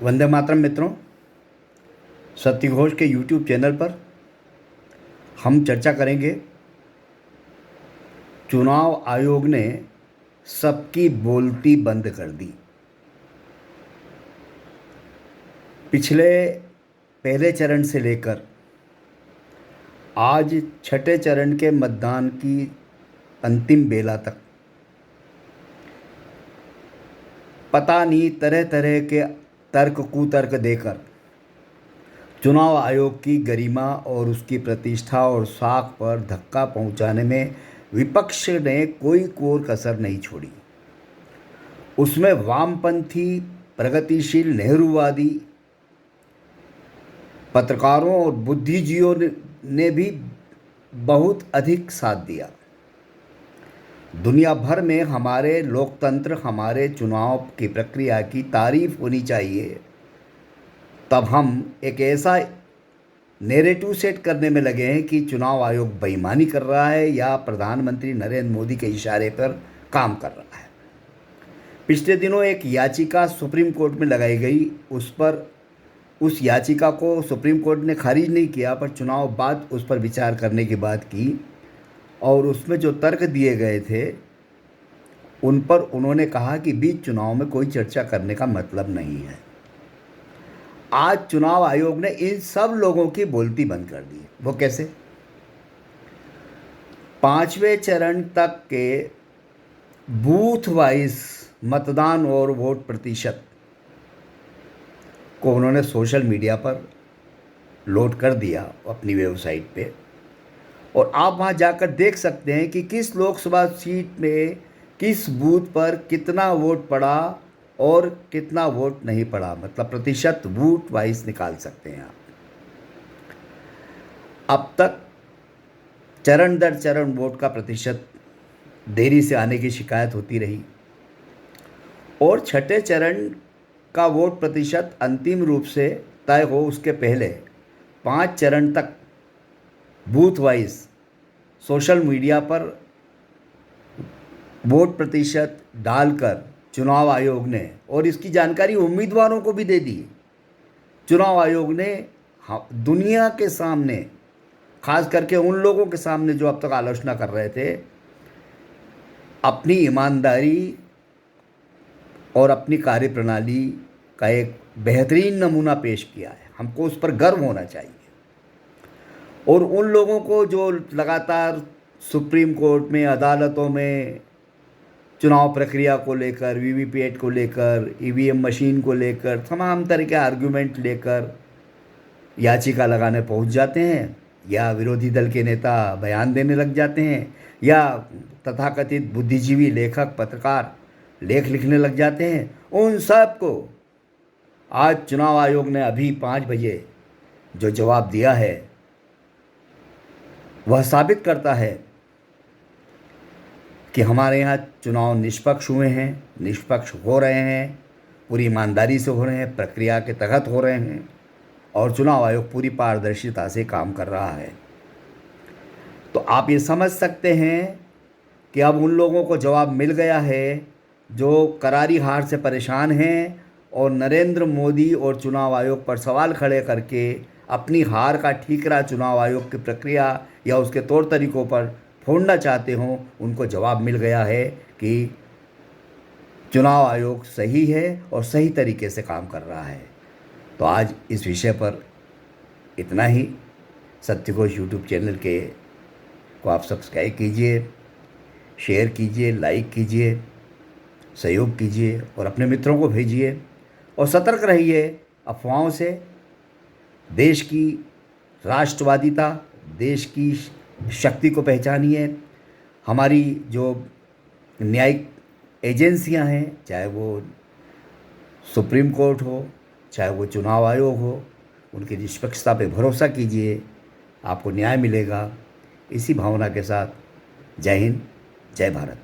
वंदे मातरम मित्रों। सत्य घोष के यूट्यूब चैनल पर हम चर्चा करेंगे चुनाव आयोग ने सबकी बोलती बंद कर दी। पिछले पहले चरण से लेकर आज छठे चरण के मतदान की अंतिम बेला तक पता नहीं तरह तरह के तर्क कुतर्क देकर चुनाव आयोग की गरिमा और उसकी प्रतिष्ठा और साख पर धक्का पहुंचाने में विपक्ष ने कोई कोर कसर नहीं छोड़ी। उसमें वामपंथी, प्रगतिशील, नेहरूवादी पत्रकारों और बुद्धिजीवियों ने भी बहुत अधिक साथ दिया। दुनिया भर में हमारे लोकतंत्र, हमारे चुनाव की प्रक्रिया की तारीफ होनी चाहिए। तब हम एक ऐसा नैरेटिव सेट करने में लगे हैं कि चुनाव आयोग बेईमानी कर रहा है या प्रधानमंत्री नरेंद्र मोदी के इशारे पर काम कर रहा है। पिछले दिनों एक याचिका सुप्रीम कोर्ट में लगाई गई। उस याचिका को सुप्रीम कोर्ट ने खारिज नहीं किया, पर चुनाव बाद उस पर विचार करने की बात की और उसमें जो तर्क दिए गए थे उन पर उन्होंने कहा कि बीच चुनाव में कोई चर्चा करने का मतलब नहीं है। आज चुनाव आयोग ने इन सब लोगों की बोलती बंद कर दी। वो कैसे? पांचवें चरण तक के बूथ वाइज मतदान और वोट प्रतिशत को उन्होंने सोशल मीडिया पर लोड कर दिया अपनी वेबसाइट पे, और आप वहाँ जाकर देख सकते हैं कि किस लोकसभा सीट में किस बूथ पर कितना वोट पड़ा और कितना वोट नहीं पड़ा। मतलब प्रतिशत वोट वाइज निकाल सकते हैं आप। अब तक चरण दर चरण वोट का प्रतिशत देरी से आने की शिकायत होती रही और छठे चरण का वोट प्रतिशत अंतिम रूप से तय हो उसके पहले 5 चरण तक बूथ वाइज सोशल मीडिया पर वोट प्रतिशत डालकर चुनाव आयोग ने, और इसकी जानकारी उम्मीदवारों को भी दे दी, चुनाव आयोग ने दुनिया के सामने, खास करके उन लोगों के सामने जो अब तक आलोचना कर रहे थे, अपनी ईमानदारी और अपनी कार्यप्रणाली का एक बेहतरीन नमूना पेश किया है। हमको उस पर गर्व होना चाहिए। और उन लोगों को जो लगातार सुप्रीम कोर्ट में, अदालतों में चुनाव प्रक्रिया को लेकर, वीवीपैट को लेकर, ईवीएम मशीन को लेकर तमाम तरह के आर्गुमेंट लेकर याचिका लगाने पहुंच जाते हैं, या विरोधी दल के नेता बयान देने लग जाते हैं, या तथाकथित बुद्धिजीवी लेखक पत्रकार लेख लिखने लग जाते हैं, उन सब को आज चुनाव आयोग ने अभी 5 बजे जो जवाब दिया है वह साबित करता है कि हमारे यहाँ चुनाव निष्पक्ष हुए हैं, निष्पक्ष हो रहे हैं, पूरी ईमानदारी से हो रहे हैं, प्रक्रिया के तहत हो रहे हैं और चुनाव आयोग पूरी पारदर्शिता से काम कर रहा है। तो आप ये समझ सकते हैं कि अब उन लोगों को जवाब मिल गया है जो करारी हार से परेशान हैं और नरेंद्र मोदी और चुनाव आयोग पर सवाल खड़े करके अपनी हार का ठीकरा चुनाव आयोग की प्रक्रिया या उसके तौर तरीक़ों पर फोड़ना चाहते हों। उनको जवाब मिल गया है कि चुनाव आयोग सही है और सही तरीके से काम कर रहा है। तो आज इस विषय पर इतना ही। सत्य घोष यूट्यूब चैनल को आप सब्सक्राइब कीजिए, शेयर कीजिए, लाइक कीजिए, सहयोग कीजिए और अपने मित्रों को भेजिए और सतर्क रहिए अफवाहों से। देश की राष्ट्रवादिता, देश की शक्ति को पहचानिए। हमारी जो न्यायिक एजेंसियां हैं, चाहे वो सुप्रीम कोर्ट हो, चाहे वो चुनाव आयोग हो, उनकी निष्पक्षता पे भरोसा कीजिए, आपको न्याय मिलेगा। इसी भावना के साथ जय हिंद, जय भारत।